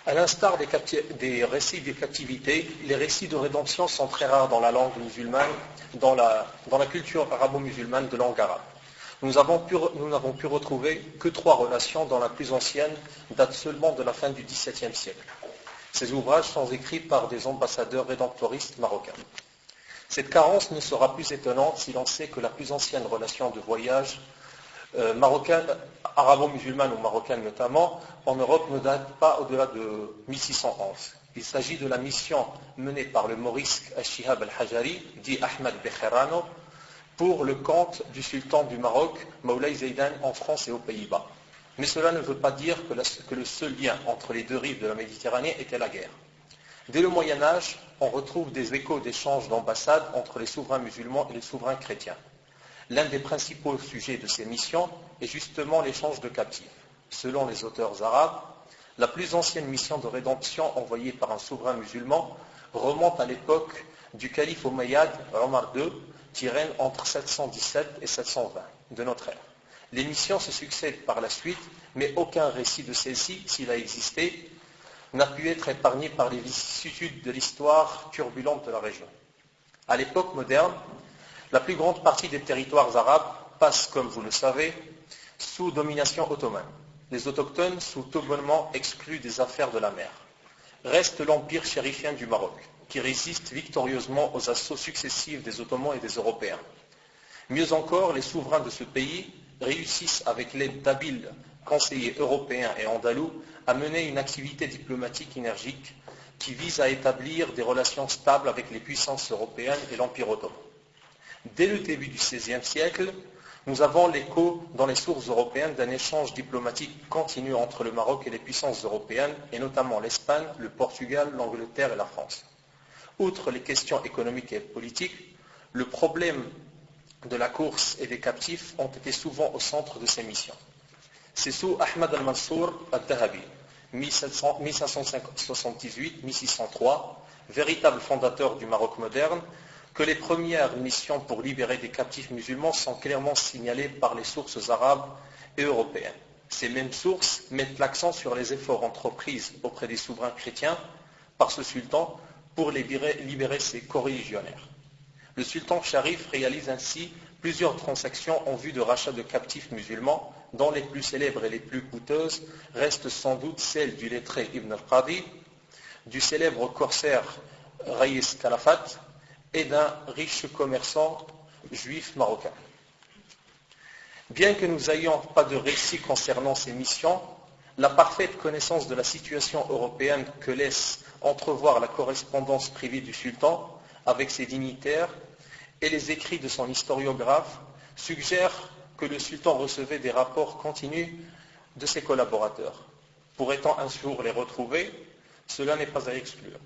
À l'instar des récits des captivités, les récits de rédemption sont très rares dans la langue musulmane, dans la culture arabo-musulmane de langue arabe. Nous n'avons pu retrouver que 3 relations, dont la plus ancienne date seulement de la fin du XVIIe siècle. Ces ouvrages sont écrits par des ambassadeurs rédemptoristes marocains. Cette carence ne sera plus étonnante si l'on sait que la plus ancienne relation de voyage marocaine, arabo-musulmane ou marocaine notamment, en Europe ne date pas au-delà de 1611. Il s'agit de la mission menée par le Maurice al-Shihab al-Hajari, dit Ahmed Bekherano, pour le compte du sultan du Maroc, Moulay Zaidan, en France et aux Pays-Bas. Mais cela ne veut pas dire que le seul lien entre les deux rives de la Méditerranée était la guerre. Dès le Moyen-Âge, on retrouve des échos d'échanges d'ambassades entre les souverains musulmans et les souverains chrétiens. L'un des principaux sujets de ces missions est justement l'échange de captifs. Selon les auteurs arabes, la plus ancienne mission de rédemption envoyée par un souverain musulman remonte à l'époque du calife Omeyyade Omar II, qui règne entre 717 et 720 de notre ère. Les missions se succèdent par la suite, mais aucun récit de celle-ci, s'il a existé, n'a pu être épargné par les vicissitudes de l'histoire turbulente de la région. À l'époque moderne, la plus grande partie des territoires arabes passe, comme vous le savez, sous domination ottomane. Les autochtones sont totalement exclus des affaires de la mer. Reste l'empire chérifien du Maroc, qui résiste victorieusement aux assauts successifs des Ottomans et des Européens. Mieux encore, les souverains de ce pays réussissent, avec l'aide d'habiles conseillers européens et andalous, à mener une activité diplomatique énergique qui vise à établir des relations stables avec les puissances européennes et l'Empire ottoman. Dès le début du XVIe siècle, nous avons l'écho dans les sources européennes d'un échange diplomatique continu entre le Maroc et les puissances européennes, et notamment l'Espagne, le Portugal, l'Angleterre et la France. Outre les questions économiques et politiques, le problème de la course et des captifs ont été souvent au centre de ces missions. C'est sous Ahmad al-Mansour al-Dahabi, 1578-1603, véritable fondateur du Maroc moderne, que les premières missions pour libérer des captifs musulmans sont clairement signalées par les sources arabes et européennes. Ces mêmes sources mettent l'accent sur les efforts entrepris auprès des souverains chrétiens par ce sultan pour libérer ses coreligionnaires. Le sultan Sharif réalise ainsi plusieurs transactions en vue de rachat de captifs musulmans, dont les plus célèbres et les plus coûteuses restent sans doute celles du lettré Ibn al-Qadi, du célèbre corsaire Raïs Khalafat et d'un riche commerçant juif marocain. Bien que nous n'ayons pas de récit concernant ces missions, la parfaite connaissance de la situation européenne que laisse entrevoir la correspondance privée du sultan avec ses dignitaires et les écrits de son historiographe suggèrent que le sultan recevait des rapports continus de ses collaborateurs. Pourrait-on un jour les retrouver? Cela n'est pas à exclure.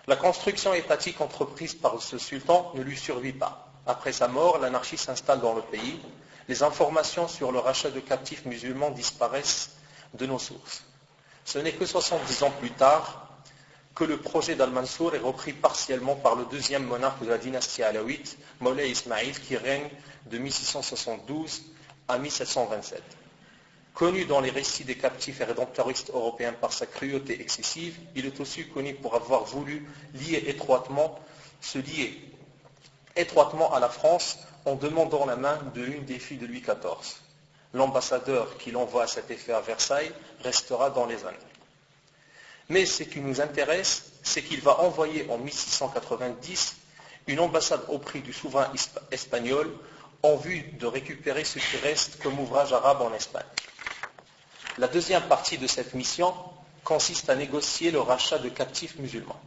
La construction étatique entreprise par ce sultan ne lui survit pas. Après sa mort, l'anarchie s'installe dans le pays. Les informations sur le rachat de captifs musulmans disparaissent de nos sources. Ce n'est que 70 ans plus tard que le projet d'Al-Mansour est repris partiellement par le deuxième monarque de la dynastie alawite, Moulay Ismaïl, qui règne de 1672 à 1727. Connu dans les récits des captifs et rédemptoristes européens par sa cruauté excessive, il est aussi connu pour avoir voulu se lier étroitement à la France en demandant la main de l'une des filles de Louis XIV. L'ambassadeur qu'il envoie à cet effet à Versailles restera dans les annales. Mais ce qui nous intéresse, c'est qu'il va envoyer en 1690 une ambassade auprès du souverain espagnol en vue de récupérer ce qui reste comme ouvrage arabe en Espagne. La deuxième partie de cette mission consiste à négocier le rachat de captifs musulmans.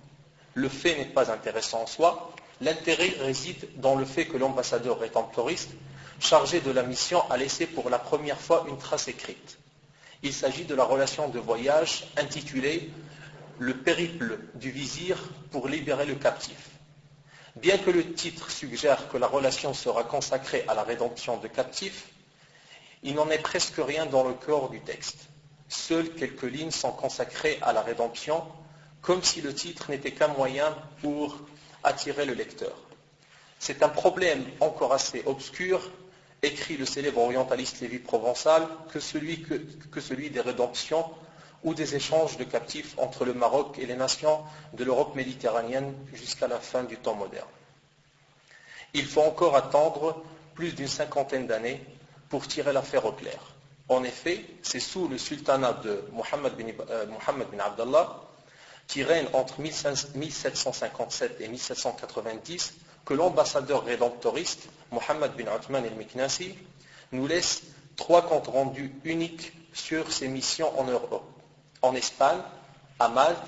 Le fait n'est pas intéressant en soi, l'intérêt réside dans le fait que l'ambassadeur rédemptoriste chargé de la mission a laissé pour la première fois une trace écrite. Il s'agit de la relation de voyage intitulée « Le périple du vizir pour libérer le captif ». Bien que le titre suggère que la relation sera consacrée à la rédemption de captifs, il n'en est presque rien dans le corps du texte. Seules quelques lignes sont consacrées à la rédemption, comme si le titre n'était qu'un moyen pour attirer le lecteur. C'est un problème encore assez obscur, écrit le célèbre orientaliste Lévi Provençal, que celui des rédemptions ou des échanges de captifs entre le Maroc et les nations de l'Europe méditerranéenne jusqu'à la fin du temps moderne. Il faut encore attendre plus d'une cinquantaine d'années pour tirer l'affaire au clair. En effet, c'est sous le sultanat de Mohammed bin Abdallah, qui règne entre 1757 et 1790, que l'ambassadeur rédemptoriste Mohammed bin Othman el-Miknasi nous laisse 3 comptes rendus uniques sur ses missions en Europe, en Espagne, à Malte,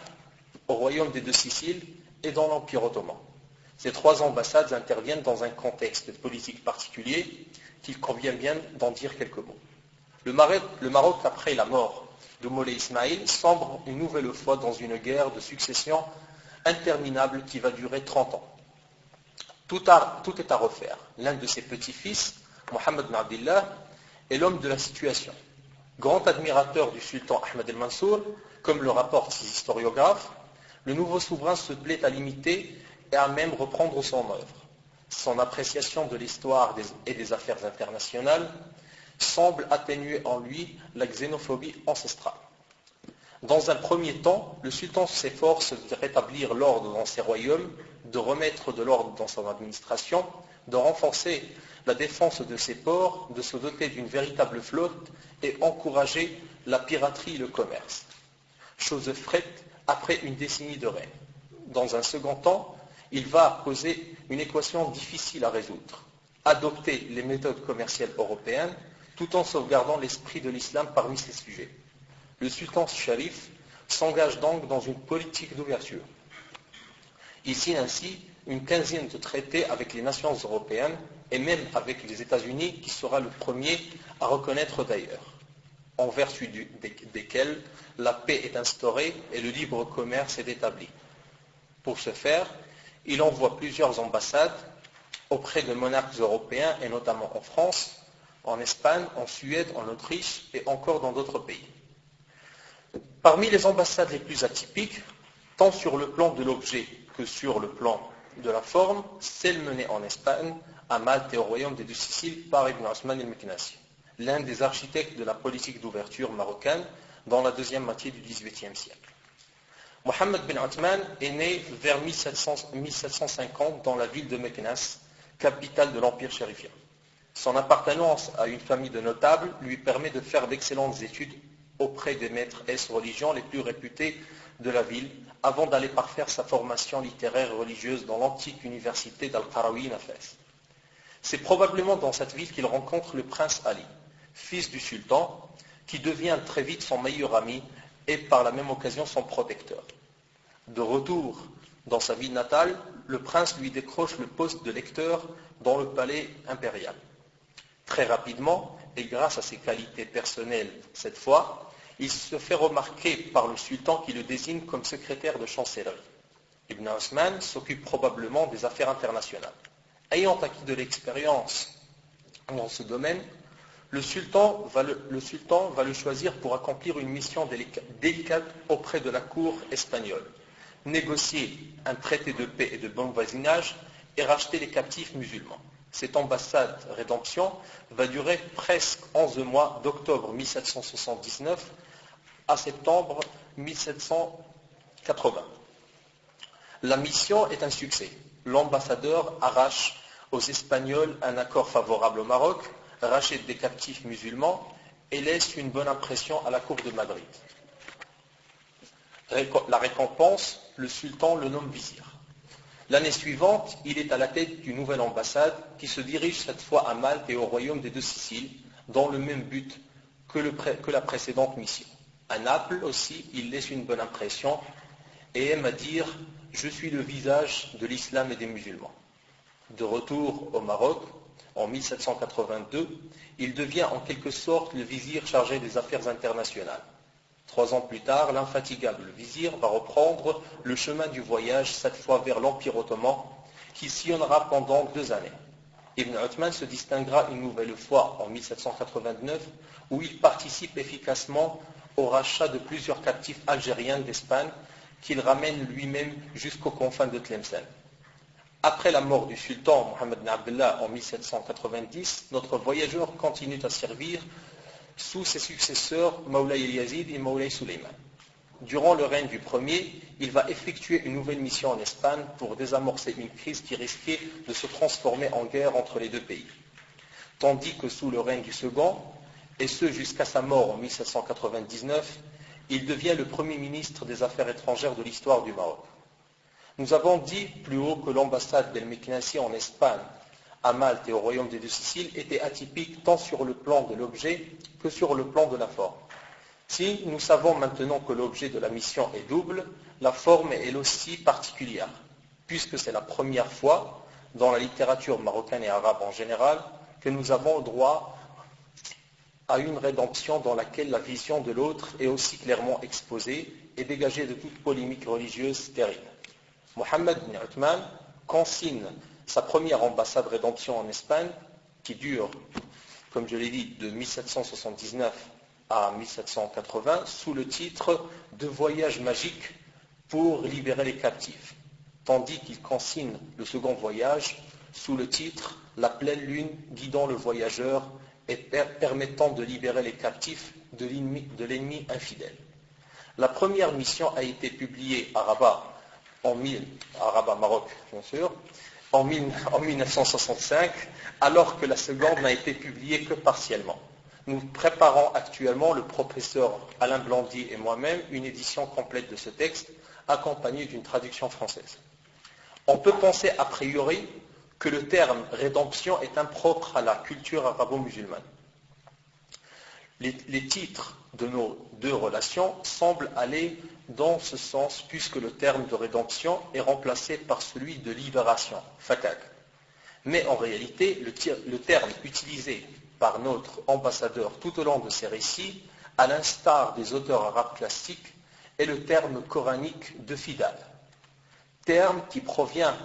au royaume des 2 Siciles et dans l'Empire ottoman. Ces 3 ambassades interviennent dans un contexte politique particulier qu'il convient bien d'en dire quelques mots. Le Maroc, après la mort de Moulay Ismaïl, sombre une nouvelle fois dans une guerre de succession interminable qui va durer 30 ans. Tout est à refaire. L'un de ses petits-fils, Mohammed bin Abdillah, est l'homme de la situation. Grand admirateur du sultan Ahmed el-Mansour, comme le rapportent ses historiographes, le nouveau souverain se plaît à l'imiter et à même reprendre son œuvre. Son appréciation de l'histoire et des affaires internationales semble atténuer en lui la xénophobie ancestrale. Dans un premier temps, le sultan s'efforce de rétablir l'ordre dans ses royaumes, de remettre de l'ordre dans son administration, de renforcer la défense de ses ports, de se doter d'une véritable flotte et encourager la piraterie et le commerce. Chose faite après une décennie de règne. Dans un second temps, il va poser une équation difficile à résoudre. Adopter les méthodes commerciales européennes tout en sauvegardant l'esprit de l'islam parmi ses sujets. Le sultan Sharif s'engage donc dans une politique d'ouverture. Il signe ainsi une quinzaine de traités avec les nations européennes et même avec les États-Unis, qui sera le premier à reconnaître d'ailleurs, en vertu desquels la paix est instaurée et le libre commerce est établi. Pour ce faire, il envoie plusieurs ambassades auprès de monarques européens et notamment en France, en Espagne, en Suède, en Autriche et encore dans d'autres pays. Parmi les ambassades les plus atypiques, tant sur le plan de l'objet que sur le plan de la forme, celle menée en Espagne, à Malte et au royaume des 2 Siciles par Ibn Othman el-Miknasi, l'un des architectes de la politique d'ouverture marocaine dans la deuxième moitié du XVIIIe siècle. Mohammed bin Othman est né vers 1750 dans la ville de Meknès, capitale de l'Empire chérifien. Son appartenance à une famille de notables lui permet de faire d'excellentes études auprès des maîtres religions les plus réputés de la ville, avant d'aller parfaire sa formation littéraire et religieuse dans l'antique université d'Al-Qarawi à Fès. C'est probablement dans cette ville qu'il rencontre le prince Ali, fils du sultan, qui devient très vite son meilleur ami et par la même occasion son protecteur. De retour dans sa ville natale, le prince lui décroche le poste de lecteur dans le palais impérial. Très rapidement, et grâce à ses qualités personnelles cette fois, il se fait remarquer par le sultan qui le désigne comme secrétaire de chancellerie. Ibn Othman s'occupe probablement des affaires internationales. Ayant acquis de l'expérience dans ce domaine, le sultan va le choisir pour accomplir une mission délicate auprès de la cour espagnole, négocier un traité de paix et de bon voisinage et racheter les captifs musulmans. Cette ambassade rédemption va durer presque 11 mois, d'octobre 1779 à septembre 1780. La mission est un succès. L'ambassadeur arrache aux Espagnols un accord favorable au Maroc, rachète des captifs musulmans et laisse une bonne impression à la cour de Madrid. La récompense, le sultan le nomme vizir. L'année suivante, il est à la tête d'une nouvelle ambassade qui se dirige cette fois à Malte et au royaume des 2 Siciles, dans le même but que la précédente mission. À Naples aussi, il laisse une bonne impression et aime à dire « Je suis le visage de l'islam et des musulmans ». De retour au Maroc, en 1782, il devient en quelque sorte le vizir chargé des affaires internationales. 3 ans plus tard, l'infatigable vizir va reprendre le chemin du voyage, cette fois vers l'Empire ottoman, qui sillonnera pendant 2 années. Ibn Othman se distinguera une nouvelle fois en 1789, où il participe efficacement au rachat de plusieurs captifs algériens d'Espagne, qu'il ramène lui-même jusqu'aux confins de Tlemcen. Après la mort du sultan Mohammed bin Abdallah en 1790, notre voyageur continue à servir sous ses successeurs Moulay el-Yazid et Moulay Suleiman. Durant le règne du premier, il va effectuer une nouvelle mission en Espagne pour désamorcer une crise qui risquait de se transformer en guerre entre les deux pays. Tandis que sous le règne du second, et ce jusqu'à sa mort en 1799, il devient le premier ministre des Affaires étrangères de l'histoire du Maroc. Nous avons dit plus haut que l'ambassade d'El Meknassi en Espagne, à Malte et au Royaume des Deux-Siciles était atypique tant sur le plan de l'objet que sur le plan de la forme. Si nous savons maintenant que l'objet de la mission est double, la forme est elle aussi particulière, puisque c'est la première fois dans la littérature marocaine et arabe en général que nous avons droit à une rédemption dans laquelle la vision de l'autre est aussi clairement exposée et dégagée de toute polémique religieuse stérile. Mohammed bin Uthman consigne sa première ambassade rédemption en Espagne, qui dure, comme je l'ai dit, de 1779 à 1780, sous le titre de Voyage magique pour libérer les captifs, tandis qu'il consigne le second voyage sous le titre La pleine lune guidant le voyageur et permettant de libérer les captifs de l'ennemi infidèle. La première mission a été publiée à Rabat, Maroc bien sûr, en 1965, alors que la seconde n'a été publiée que partiellement. Nous préparons actuellement, le professeur Alain Blandy et moi-même, une édition complète de ce texte, accompagnée d'une traduction française. On peut penser a priori que le terme rédemption est impropre à la culture arabo-musulmane. Les titres de nos deux relations semblent aller dans ce sens, puisque le terme de rédemption est remplacé par celui de libération, fatag. Mais en réalité, le terme utilisé par notre ambassadeur tout au long de ses récits, à l'instar des auteurs arabes classiques, est le terme coranique de fidal, terme qui provient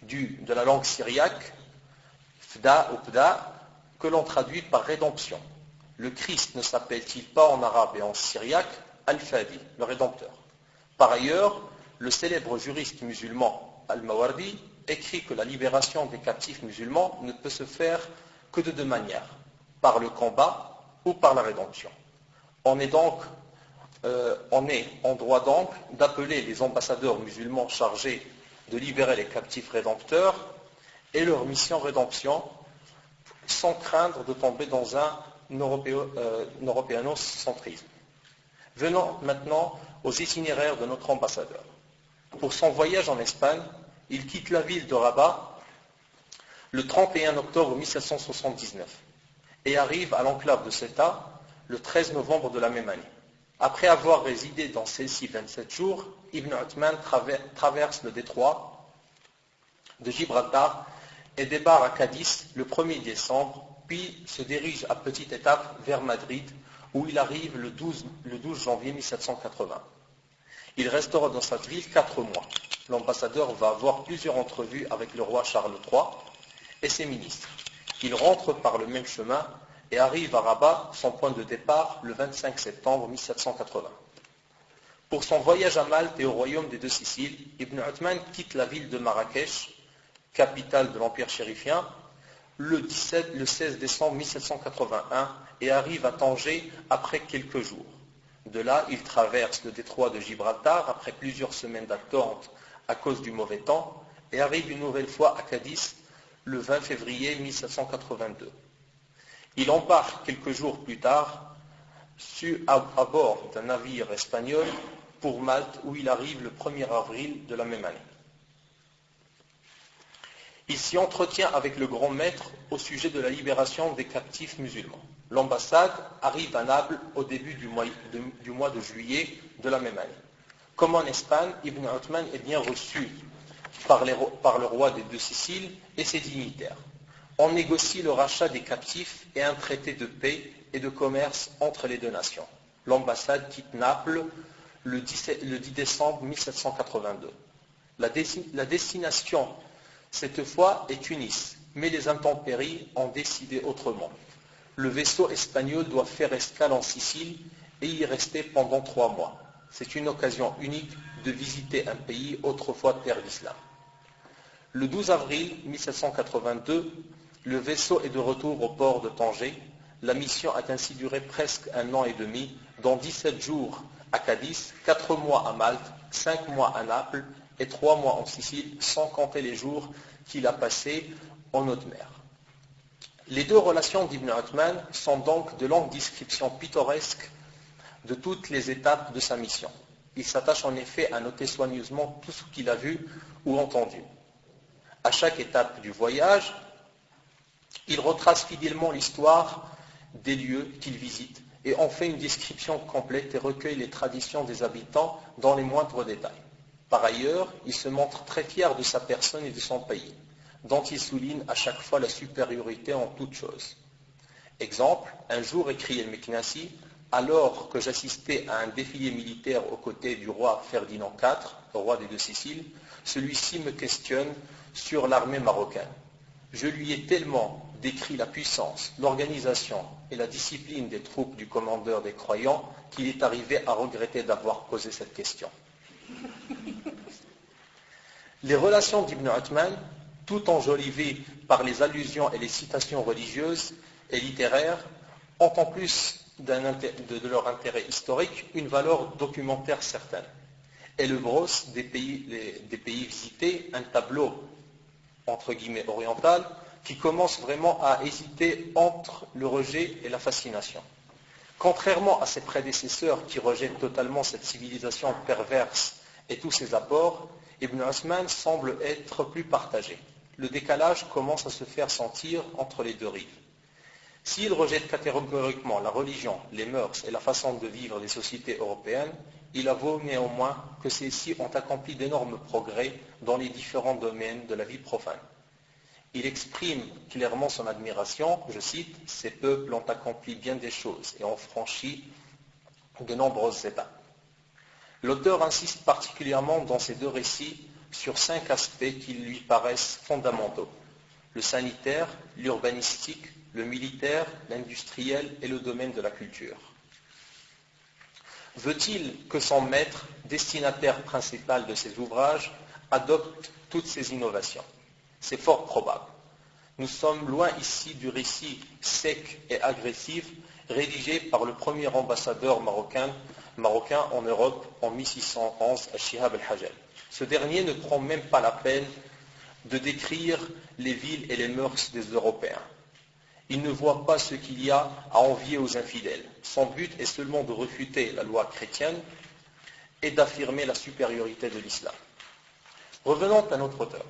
de la langue syriaque, fda ou pda, que l'on traduit par rédemption. Le Christ ne s'appelle-t-il pas en arabe et en syriaque Al-Fadi, le rédempteur. Par ailleurs, le célèbre juriste musulman Al-Mawardi écrit que la libération des captifs musulmans ne peut se faire que de deux manières, par le combat ou par la rédemption. On est en droit donc d'appeler les ambassadeurs musulmans chargés de libérer les captifs rédempteurs et leur mission rédemption, sans craindre de tomber dans un européanocentrisme. Venons maintenant aux itinéraires de notre ambassadeur. Pour son voyage en Espagne, il quitte la ville de Rabat le 31 octobre 1779 et arrive à l'enclave de Ceuta le 13 novembre de la même année. Après avoir résidé dans celle-ci 27 jours, Ibn Uthman traverse le détroit de Gibraltar et débarque à Cadiz le 1er décembre, puis se dirige à petite étape vers Madrid, où il arrive le 12 janvier 1780. Il restera dans cette ville 4 mois. L'ambassadeur va avoir plusieurs entrevues avec le roi Charles III et ses ministres. Il rentre par le même chemin et arrive à Rabat, son point de départ, le 25 septembre 1780. Pour son voyage à Malte et au Royaume des Deux-Siciles, Ibn Uthman quitte la ville de Marrakech, capitale de l'Empire chérifien, le 16 décembre 1781 et arrive à Tanger après quelques jours. De là, il traverse le détroit de Gibraltar après plusieurs semaines d'attente à cause du mauvais temps et arrive une nouvelle fois à Cadiz le 20 février 1782. Il embarque quelques jours plus tard à bord d'un navire espagnol pour Malte où il arrive le 1er avril de la même année. Il s'y entretient avec le grand maître au sujet de la libération des captifs musulmans. L'ambassade arrive à Naples au début du mois de juillet de la même année. Comme en Espagne, Ibn Uthman est bien reçu par le roi des Deux-Siciles et ses dignitaires. On négocie le rachat des captifs et un traité de paix et de commerce entre les deux nations. L'ambassade quitte Naples le 10 décembre 1782. La destination, cette fois, est Tunis, mais les intempéries ont décidé autrement. Le vaisseau espagnol doit faire escale en Sicile et y rester pendant 3 mois. C'est une occasion unique de visiter un pays autrefois terre d'islam. Le 12 avril 1782, le vaisseau est de retour au port de Tanger, La mission a ainsi duré presque 1 an et demi, dont 17 jours à Cadiz, 4 mois à Malte, 5 mois à Naples et 3 mois en Sicile, sans compter les jours qu'il a passés en haute mer. Les deux relations d'Ibn Uthman sont donc de longues descriptions pittoresques de toutes les étapes de sa mission. Il s'attache en effet à noter soigneusement tout ce qu'il a vu ou entendu. À chaque étape du voyage, il retrace fidèlement l'histoire des lieux qu'il visite et en fait une description complète et recueille les traditions des habitants dans les moindres détails. Par ailleurs, il se montre très fier de sa personne et de son pays, dont il souligne à chaque fois la supériorité en toutes choses. Exemple, un jour, écrit El-Meknassi, alors que j'assistais à un défilé militaire aux côtés du roi Ferdinand IV, le roi des deux Siciles, celui-ci me questionne sur l'armée marocaine. Je lui ai tellement décrit la puissance, l'organisation et la discipline des troupes du commandeur des croyants qu'il est arrivé à regretter d'avoir posé cette question. Les relations d'Ibn Uthman, tout enjolivées par les allusions et les citations religieuses et littéraires, ont en plus de leur intérêt historique une valeur documentaire certaine. Et le brosse des pays visités, un tableau entre guillemets oriental, qui commence vraiment à hésiter entre le rejet et la fascination. Contrairement à ses prédécesseurs qui rejettent totalement cette civilisation perverse et tous ses apports, Ibn Uthman semble être plus partagé. Le décalage commence à se faire sentir entre les deux rives. S'il rejette catégoriquement la religion, les mœurs et la façon de vivre des sociétés européennes, il avoue néanmoins que celles-ci ont accompli d'énormes progrès dans les différents domaines de la vie profane. Il exprime clairement son admiration, je cite, « Ces peuples ont accompli bien des choses et ont franchi de nombreuses étapes ». L'auteur insiste particulièrement dans ces deux récits sur 5 aspects qui lui paraissent fondamentaux. Le sanitaire, l'urbanistique, le militaire, l'industriel et le domaine de la culture. Veut-il que son maître, destinataire principal de ses ouvrages, adopte toutes ces innovations? C'est fort probable. Nous sommes loin ici du récit sec et agressif rédigé par le premier ambassadeur marocain en Europe en 1611 à Shihab el-Hajjaj. Ce dernier ne prend même pas la peine de décrire les villes et les mœurs des Européens. Il ne voit pas ce qu'il y a à envier aux infidèles. Son but est seulement de refuter la loi chrétienne et d'affirmer la supériorité de l'islam. Revenons à notre auteur.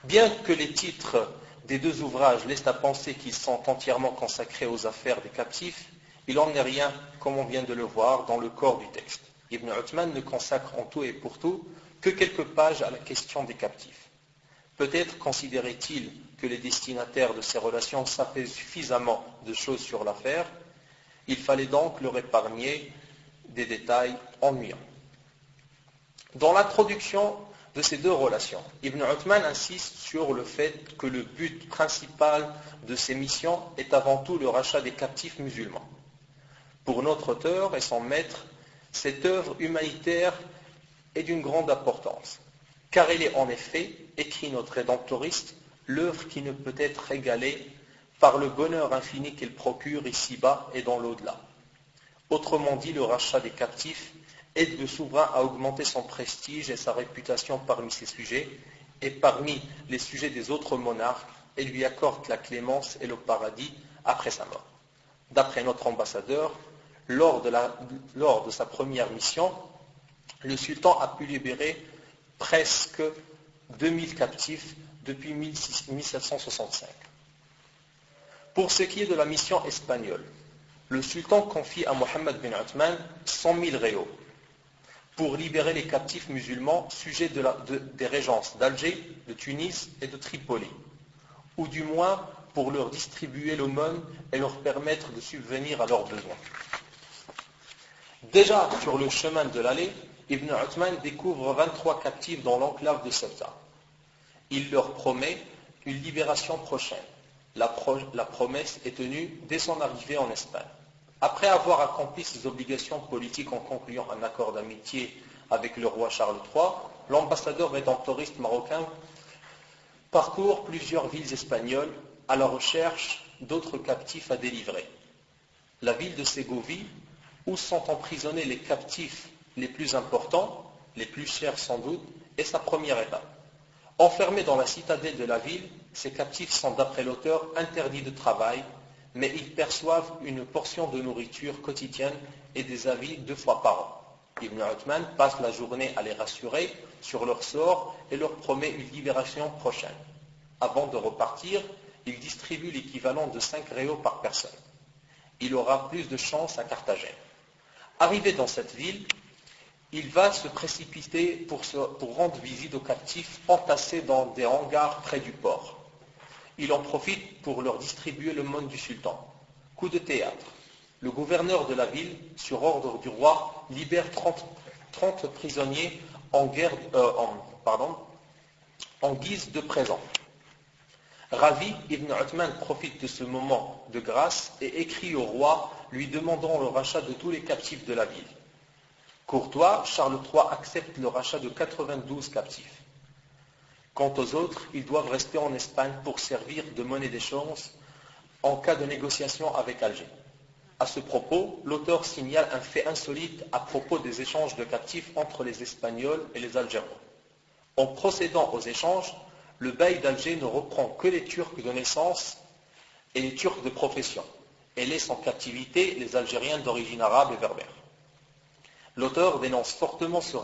Bien que les titres des deux ouvrages laissent à penser qu'ils sont entièrement consacrés aux affaires des captifs, il n'en est rien, comme on vient de le voir, dans le corps du texte. Ibn Uthman ne consacre en tout et pour tout que quelques pages à la question des captifs. Peut-être considérait-il que les destinataires de ces relations savaient suffisamment de choses sur l'affaire, il fallait donc leur épargner des détails ennuyants. Dans l'introduction de ces deux relations, Ibn Uthman insiste sur le fait que le but principal de ces missions est avant tout le rachat des captifs musulmans. Pour notre auteur et son maître, cette œuvre humanitaire est d'une grande importance, car elle est en effet, écrit notre rédemptoriste, l'œuvre qui ne peut être égalée par le bonheur infini qu'elle procure ici-bas et dans l'au-delà. Autrement dit, le rachat des captifs aide le souverain à augmenter son prestige et sa réputation parmi ses sujets et parmi les sujets des autres monarques et lui accorde la clémence et le paradis après sa mort. D'après notre ambassadeur, lors de sa première mission, le sultan a pu libérer presque 2000 captifs depuis 1765. Pour ce qui est de la mission espagnole, le sultan confie à Mohammed bin Uthman 100 000 réaux pour libérer les captifs musulmans sujets des régences d'Alger, de Tunis et de Tripoli, ou du moins pour leur distribuer l'aumône et leur permettre de subvenir à leurs besoins. Déjà sur le chemin de l'allée, Ibn Uthman découvre 23 captifs dans l'enclave de Ceuta. Il leur promet une libération prochaine. La promesse est tenue dès son arrivée en Espagne. Après avoir accompli ses obligations politiques en concluant un accord d'amitié avec le roi Charles III, l'ambassadeur rédemptoriste marocain parcourt plusieurs villes espagnoles à la recherche d'autres captifs à délivrer. La ville de Ségovie, où sont emprisonnés les captifs les plus importants, les plus chers sans doute, est sa première étape. Enfermés dans la citadelle de la ville, ces captifs sont, d'après l'auteur, interdits de travail, mais ils perçoivent une portion de nourriture quotidienne et des avis 2 fois par an. Ibn Uthman passe la journée à les rassurer sur leur sort et leur promet une libération prochaine. Avant de repartir, il distribue l'équivalent de 5 réaux par personne. Il aura plus de chance à Carthagène. Arrivé dans cette ville, il va se précipiter pour rendre visite aux captifs entassés dans des hangars près du port. Il en profite pour leur distribuer le monde du sultan. Coup de théâtre. Le gouverneur de la ville, sur ordre du roi, libère 30 prisonniers en guise de présent. Ravi, Ibn Uthman profite de ce moment de grâce et écrit au roi lui demandant le rachat de tous les captifs de la ville. Courtois, Charles III accepte le rachat de 92 captifs. Quant aux autres, ils doivent rester en Espagne pour servir de monnaie d'échange en cas de négociation avec Alger. À ce propos, l'auteur signale un fait insolite à propos des échanges de captifs entre les Espagnols et les Algériens. En procédant aux échanges, le bailli d'Alger ne reprend que les Turcs de naissance et les Turcs de profession, et laisse en captivité les Algériens d'origine arabe et berbère. L'auteur dénonce fortement ce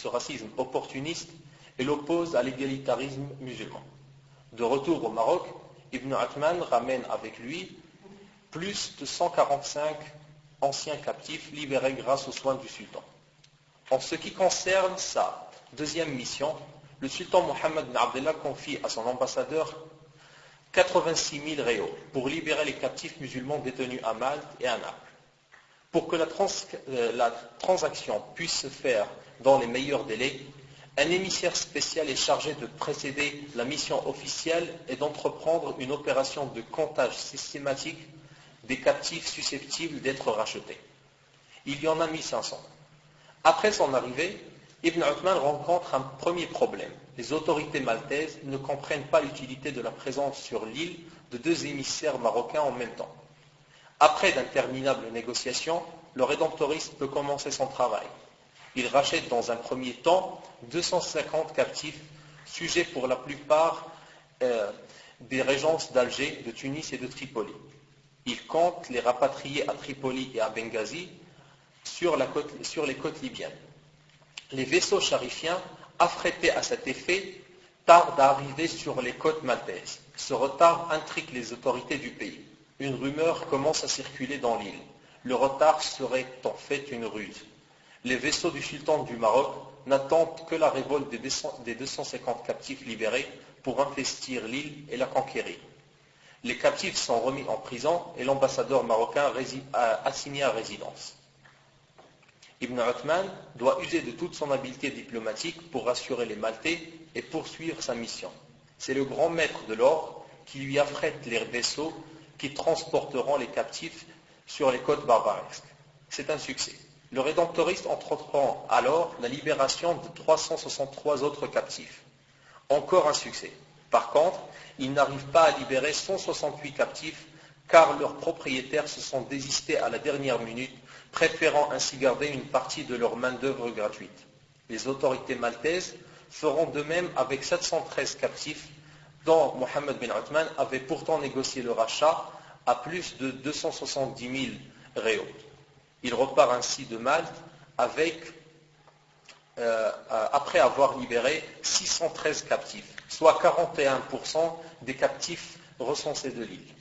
racisme opportuniste et l'oppose à l'égalitarisme musulman. De retour au Maroc, Ibn Uthman ramène avec lui plus de 145 anciens captifs libérés grâce aux soins du sultan. En ce qui concerne sa deuxième mission, le sultan Mohammed bin Abdallah confie à son ambassadeur 86 000 réaux pour libérer les captifs musulmans détenus à Malte et à Naples. Pour que la transaction puisse se faire dans les meilleurs délais, un émissaire spécial est chargé de précéder la mission officielle et d'entreprendre une opération de comptage systématique des captifs susceptibles d'être rachetés. Il y en a 1500. Après son arrivée, Ibn Uthman rencontre un premier problème. Les autorités maltaises ne comprennent pas l'utilité de la présence sur l'île de 2 émissaires marocains en même temps. Après d'interminables négociations, le rédemptoriste peut commencer son travail. Il rachète dans un premier temps 250 captifs, sujets pour la plupart des régences d'Alger, de Tunis et de Tripoli. Il compte les rapatrier à Tripoli et à Benghazi sur les côtes libyennes. Les vaisseaux charifiens, affrétés à cet effet, tardent à arriver sur les côtes maltaises. Ce retard intrigue les autorités du pays. Une rumeur commence à circuler dans l'île. Le retard serait en fait une ruse. Les vaisseaux du sultan du Maroc n'attendent que la révolte des 250 captifs libérés pour investir l'île et la conquérir. Les captifs sont remis en prison et l'ambassadeur marocain assigné à résidence. Ibn Uthman doit user de toute son habileté diplomatique pour rassurer les Maltais et poursuivre sa mission. C'est le grand maître de l'ordre qui lui affrète les vaisseaux qui transporteront les captifs sur les côtes barbaresques. C'est un succès. Le rédemptoriste entreprend alors la libération de 363 autres captifs. Encore un succès. Par contre, il n'arrive pas à libérer 168 captifs car leurs propriétaires se sont désistés à la dernière minute, préférant ainsi garder une partie de leur main-d'œuvre gratuite. Les autorités maltaises feront de même avec 713 captifs dont Mohammed bin Uthman avait pourtant négocié le rachat à plus de 270 000 réaux. Il repart ainsi de Malte après avoir libéré 613 captifs, soit 41% des captifs recensés de l'île.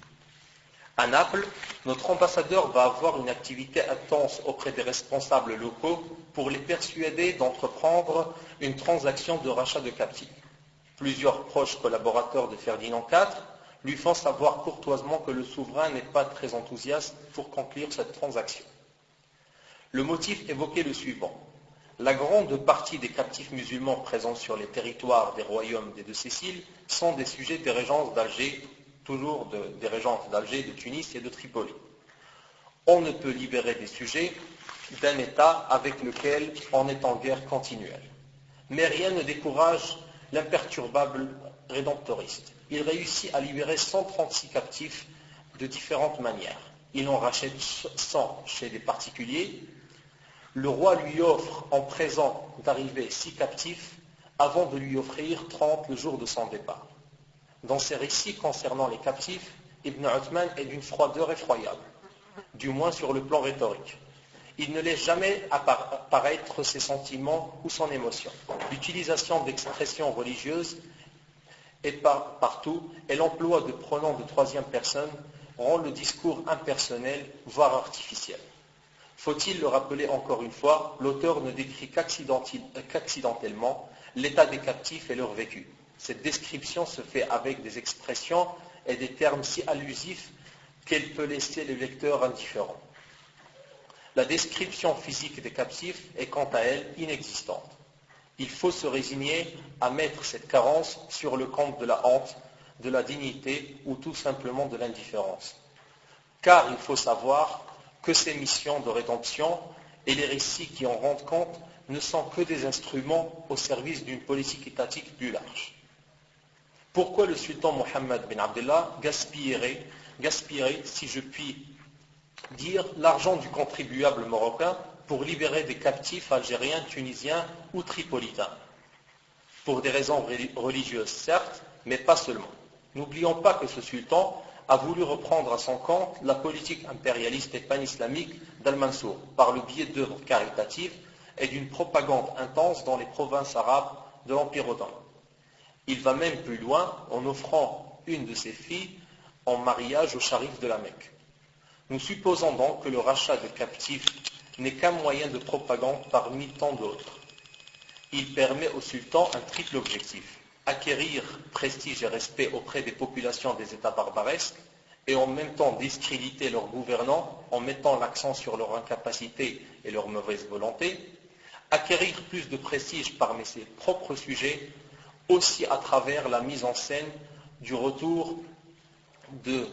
À Naples, notre ambassadeur va avoir une activité intense auprès des responsables locaux pour les persuader d'entreprendre une transaction de rachat de captifs. Plusieurs proches collaborateurs de Ferdinand IV lui font savoir courtoisement que le souverain n'est pas très enthousiaste pour conclure cette transaction. Le motif évoquait le suivant. La grande partie des captifs musulmans présents sur les territoires des royaumes des 2 Siciles sont des sujets des régences d'Alger, toujours des régences d'Alger, de Tunis et de Tripoli. On ne peut libérer des sujets d'un État avec lequel on est en guerre continuelle. Mais rien ne décourage l'imperturbable rédemptoriste. Il réussit à libérer 136 captifs de différentes manières. il en rachète 100 chez des particuliers. Le roi lui offre en présent d'arriver 6 captifs avant de lui offrir 30 le jour de son départ. Dans ses récits concernant les captifs, Ibn Uthman est d'une froideur effroyable, du moins sur le plan rhétorique. Il ne laisse jamais apparaître ses sentiments ou son émotion. L'utilisation d'expressions religieuses est partout et l'emploi de pronoms de troisième personne rend le discours impersonnel, voire artificiel. Faut-il le rappeler encore une fois, l'auteur ne décrit qu'accidentellement l'état des captifs et leur vécu. Cette description se fait avec des expressions et des termes si allusifs qu'elle peut laisser le lecteur indifférent. La description physique des captifs est quant à elle inexistante. Il faut se résigner à mettre cette carence sur le compte de la honte, de la dignité ou tout simplement de l'indifférence. Car il faut savoir que ces missions de rédemption et les récits qui en rendent compte ne sont que des instruments au service d'une politique étatique plus large. Pourquoi le sultan Mohammed bin Abdallah gaspillerait, si je puis dire, l'argent du contribuable marocain pour libérer des captifs algériens, tunisiens ou tripolitains? Pour des raisons religieuses, certes, mais pas seulement. N'oublions pas que ce sultan a voulu reprendre à son compte la politique impérialiste et pan-islamique d'Al-Mansour par le biais d'œuvres caritatives et d'une propagande intense dans les provinces arabes de l'Empire ottoman. Il va même plus loin en offrant une de ses filles en mariage au sharif de la Mecque. Nous supposons donc que le rachat de captifs n'est qu'un moyen de propagande parmi tant d'autres. Il permet au sultan un triple objectif: acquérir prestige et respect auprès des populations des États barbaresques et en même temps discréditer leurs gouvernants en mettant l'accent sur leur incapacité et leur mauvaise volonté, acquérir plus de prestige parmi ses propres sujets, aussi à travers la mise en scène du retour de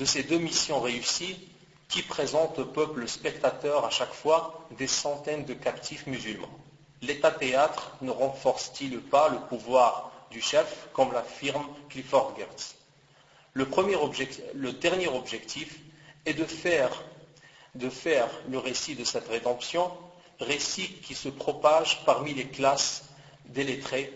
ces deux missions réussies qui présentent au peuple spectateur à chaque fois des centaines de captifs musulmans. L'État-théâtre ne renforce-t-il pas le pouvoir du chef, comme l'affirme Clifford Geertz? Le dernier objectif est de faire le récit de cette rédemption, récit qui se propage parmi les classes des lettrés